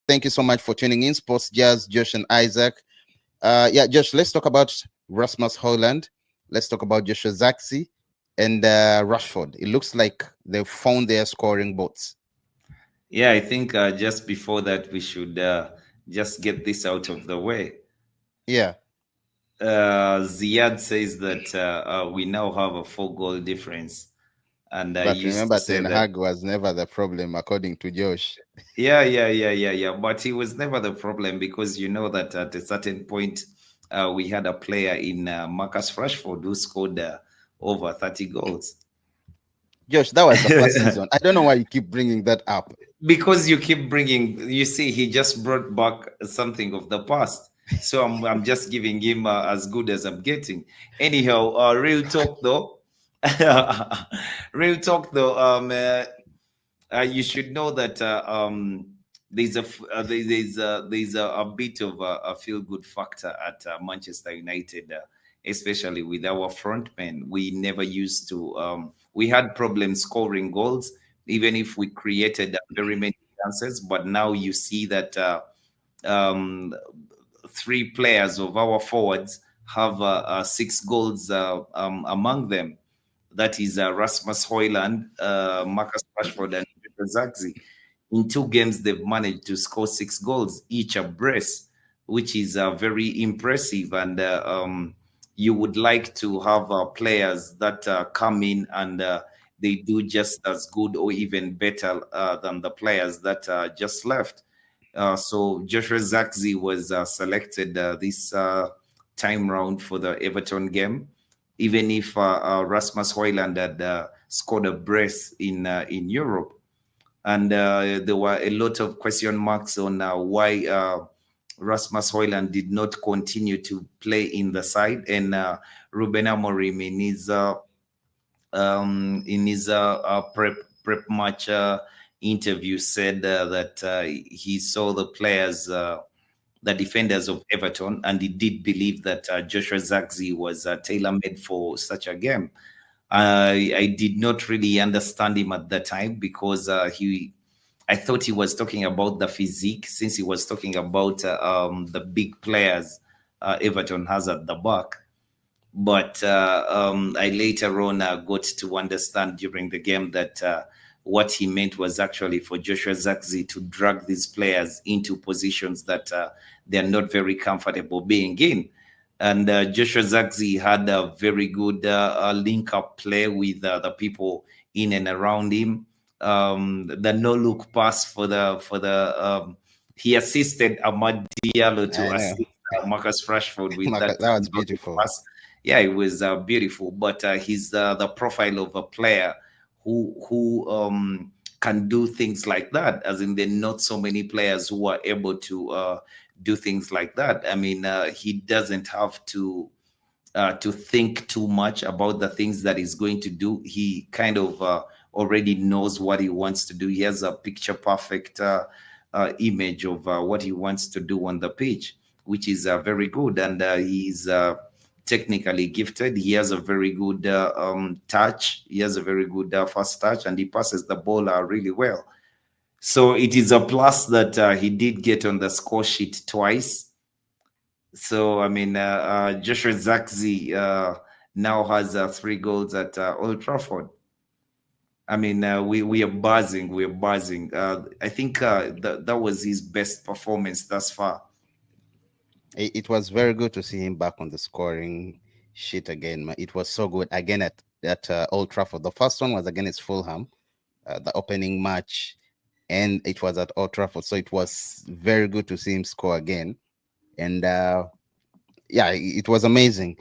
Thank you so much for tuning in, Sports Jazz, Josh and Isaac. Josh, let's talk about Rasmus Hojlund. Let's talk about Joshua Zirkzee and Rashford. It looks like they've found their scoring boats. Yeah, I think just before that, we should just get this out of the way. Yeah, Ziad says that we now have a 4 goal difference. And I but used to remember, say Ten that, Hag was never the problem, according to Josh. yeah. But he was never the problem because you know that at a certain point, we had a player in Marcus Rashford who scored over 30 goals. Josh, that was the first season. I don't know why you keep bringing that up. Because you keep bringing, you see, he just brought back something of the past. So I'm just giving him as good as I'm getting. Anyhow, real talk though. Real talk though. You should know that there's a bit of a feel good factor at Manchester United, especially with our front men. We never used to. We had problems scoring goals, even if we created very many chances. But now you see that um, 3 players of our forwards have 6 goals among them. That is Rasmus Hojlund, Marcus Rashford, and Zirkzee. In 2 games, they've managed to score 6 goals each abreast, which is very impressive. And you would like to have players that come in and they do just as good or even better than the players that just left. So Joshua Zirkzee was selected this time round for the Everton game, even if Rasmus Hojlund had scored a brace in Europe. And there were a lot of question marks on why Rasmus Hojlund did not continue to play in the side. And Ruben Amorim in his prep match interview said that he saw the players, the defenders of Everton, and he did believe that Joshua Zirkzee was tailor-made for such a game. I did not really understand him at that time because I thought he was talking about the physique, since he was talking about the big players Everton has at the back. But I later on got to understand during the game that what he meant was actually for Joshua Zirkzee to drag these players into positions that they're not very comfortable being in. And Joshua Zirkzee had a very good link-up play with the people in and around him. The no-look pass he assisted Amad Diallo to I know. assist Marcus Rashford with that That was no-look beautiful. pass. Yeah, it was beautiful. But he's the profile of a player who can do things like that. As in, there are not so many players who are able to do things like that. I mean, he doesn't have to think too much about the things that he's going to do. He kind of already knows what he wants to do. He has a picture perfect image of what he wants to do on the pitch, which is very good. And he's technically gifted. He has a very good touch. He has a very good first touch, and he passes the ball really well. So it is a plus that he did get on the score sheet twice. So I mean, Joshua Zirkzee now has 3 goals at Old Trafford. I mean, we are buzzing. We are buzzing. I think that was his best performance thus far. It was very good to see him back on the scoring sheet again. Man. It was so good again at Old Trafford. The first one was against Fulham, the opening match, and it was at Old Trafford. So it was very good to see him score again. And it was amazing.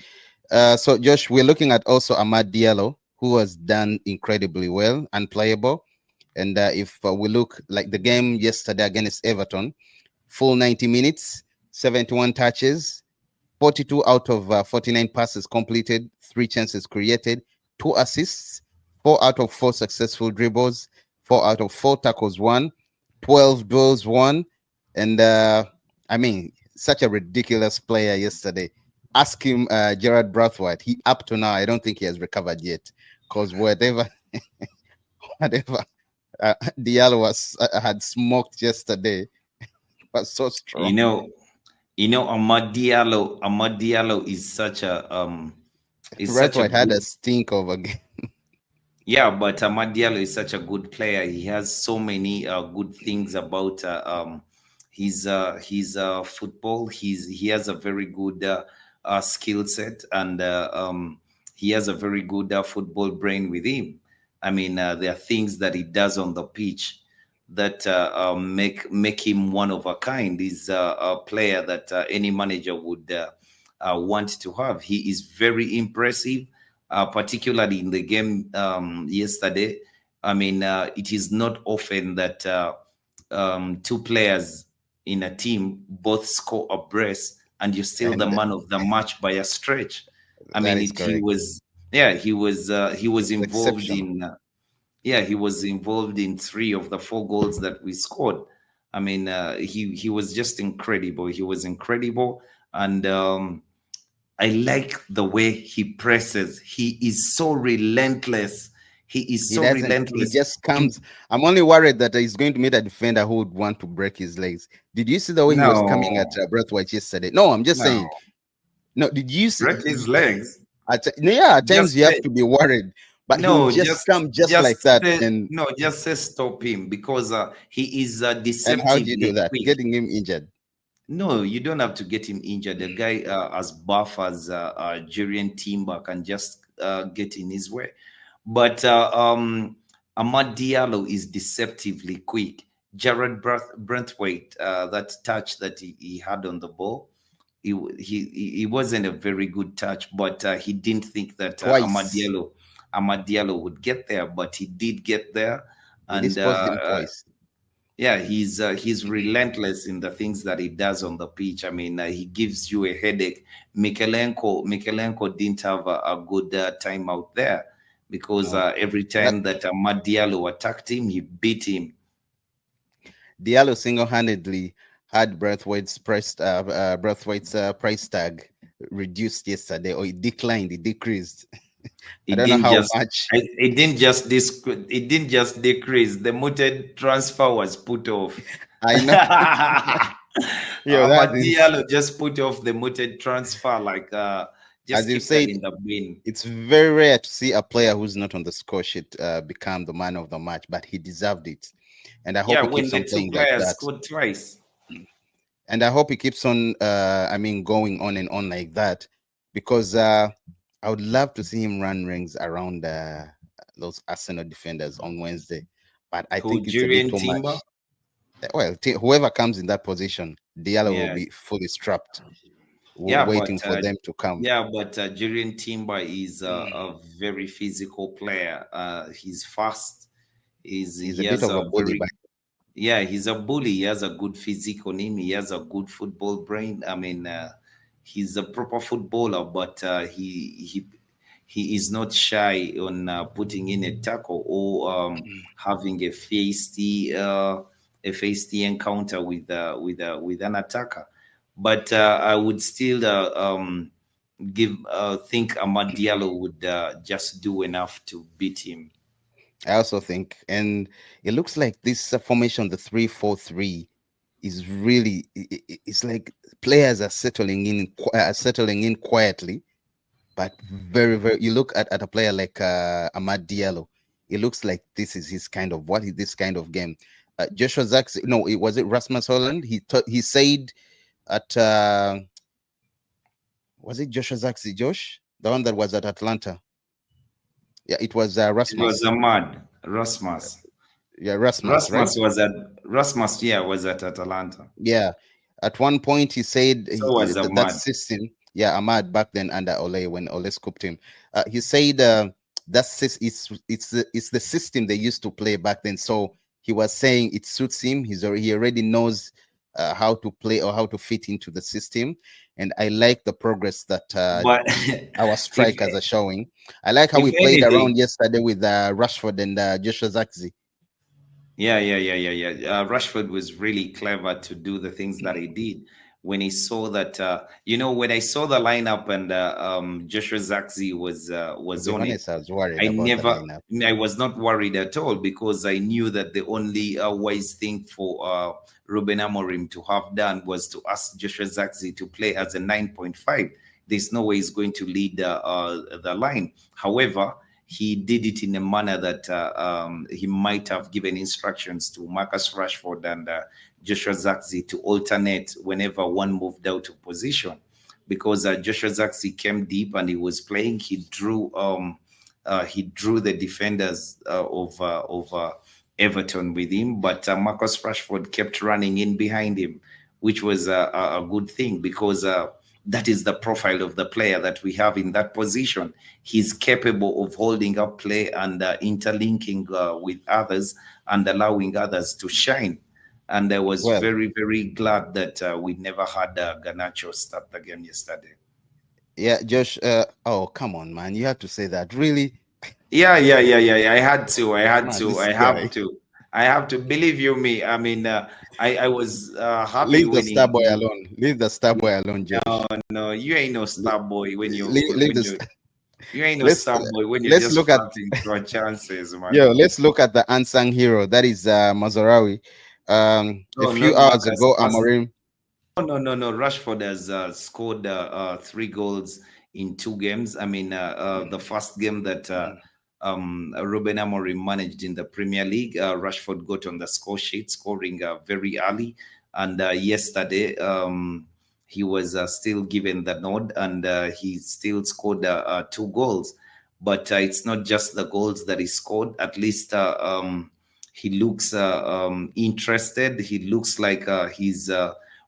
So Josh, we're looking at also Amad Diallo, who has done incredibly well and playable. And if we look like the game yesterday against Everton, full 90 minutes, 71 touches, 42 out of 49 passes completed, 3 chances created, 2 assists, 4 out of 4 successful dribbles, 4 out of 4 tackles won, 12 duels won. And I mean, such a ridiculous player yesterday. Ask him, Gerard Brathwaite. He up to now, I don't think he has recovered yet, because whatever Diallo had smoked yesterday, was so You strong. know, Amad Diallo is such a Red White had good. a stink of a game. Yeah, but Amad Diallo is such a good player. He has so many good things about his football. He has a very good skill set, and he has a very good football brain with him. I mean, there are things that he does on the pitch that make him one of a kind. He's a player that any manager would want to have. He is very impressive, particularly in the game yesterday. I mean, it is not often that two players in a team both score a brace and you're still the And man of the match by a stretch. I that mean, is he correct. was, yeah, he was It's involved exceptional. in yeah, he was involved in three of the four goals that we scored. I mean, he was just incredible. He was incredible, and I like the way he presses. He is so relentless. He is He so doesn't. He relentless. just In comes. I'm only worried that he's going to meet a defender who would want to break his legs. Did you see the way he was coming at no, Brathwaite yesterday? No, I'm just no, saying. No, did you see? break his legs. No, yeah, at Just times you have say to be worried, but he would no. just come just like that. And Just say stop him because he is how do you do deceptively that? quick. Getting him injured. No, you don't have to get him injured. The guy, as buff as Jurien Timber, can just get in his way. But Amad Diallo is deceptively quick. Brentwaite, that touch that he had on the ball, he wasn't a very good touch, but he didn't think that Twice. Amad Diallo would get there, but he did get there, He and disposed him twice. yeah, he's relentless in the things that he does on the pitch. I mean, he gives you a headache. Mikelenko didn't have a good time out there because No. every That time that Amad Diallo attacked him, he beat him. Diallo single-handedly had Brathwaite's price tag reduced yesterday, or it declined, it decreased. I It don't know didn't how just much. it didn't just decrease. The mooted transfer was put off. I know. Yo, that's Amad Diallo just put off the mooted transfer, like as just you keep that said, in the bin. it's very rare to see a player who's not on the score sheet become the man of the match, but he deserved it. And I hope Yeah, he when keeps the on two playing like players that. scored twice. And I hope he keeps on, going on and on like that, because I would love to see him run rings around those Arsenal defenders on Wednesday. But I Who, think it's a bit Jurien too Timber? much. Well, whoever comes in that position, Diallo will Yeah, be fully strapped, yeah, waiting for them to come. Jurien Timber is a very physical player. He's fast. He's a He bit has of a a bully, very but Yeah, he's a bully. He has a good physique on him. He has a good football brain. I mean, he's a proper footballer, but he is not shy on putting in a tackle or having a feisty encounter with an attacker. But I would still give think Amad Diallo would just do enough to beat him. I also think, and it looks like this formation, the 3-4-3, is really. It's like players are settling in quietly, but very, very. You look at a player like Amad Diallo, it looks like this is his kind of what is this kind of game. Joshua Zirkzee, no, it was it Rasmus Holland. He said at was it Joshua Zirkzee, Josh, the one that was at Atlanta? Yeah, it was It was Rasmus. Ahmad Rasmus. Yeah, Rasmus, right? Rasmus was at Rasmus, yeah, was at Atalanta. Yeah. At one point, he said So was that Ahmad. system, yeah, Ahmad back then under Ole when Ole scooped him. He said it's the system they used to play back then. So he was saying it suits him. He already knows how to play or how to fit into the system. And I like the progress that But our if strikers are showing. I like how if we played anything, around yesterday with Rashford and Joshua Zirkzee. yeah. Rashford was really clever to do the things that he did. when he saw that, when I saw the lineup and Joshua Zirkzee To was be on it, honest, I was worried I about the never, lineup. I was not worried at all, because I knew that the only wise thing for Ruben Amorim to have done was to ask Joshua Zirkzee to play as a 9.5. There's no way he's going to lead the line. However, he did it in a manner that he might have given instructions to Marcus Rashford and Joshua Zirkzee to alternate whenever one moved out of position, because Joshua Zirkzee came deep and he was playing. He drew the defenders of Everton with him, but Marcus Rashford kept running in behind him, which was a good thing, because that is the profile of the player that we have in that position. He's capable of holding up play and interlinking with others and allowing others to shine. And I was Well, very, very glad that we never had Garnacho start the game yesterday. yeah, Josh. Oh, come on, man! You have to say that. Really, Yeah. I had to. I had man, to. this I have guy. to. I have to. Believe you me. I mean, I was happy Leave the when star boy he. alone. Leave the star boy alone, Josh. No, no, you ain't no Le- star boy when leave this. you ain't no Let's star boy when you're let's just look at fighting for chances, man. yo. Let's look at the unsung hero. That is Mazarawi. A No, few not hours Marcus. ago, Amorim. No. Rashford has scored 3 goals in 2 games. I mean, the first game that Ruben Amorim managed in the Premier League, Rashford got on the score sheet, scoring very early. And yesterday, he was still given the nod, and he still scored 2 goals. But it's not just the goals that he scored. At least he looks interested. He looks like he's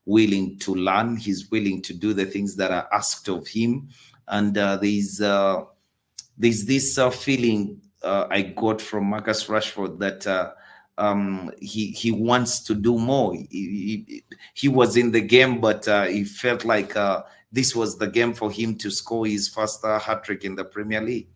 willing to learn. He's willing to do the things that are asked of him. And there's this feeling I got from Marcus Rashford that he wants to do more. He was in the game, but he felt like this was the game for him to score his first hat trick in the Premier League.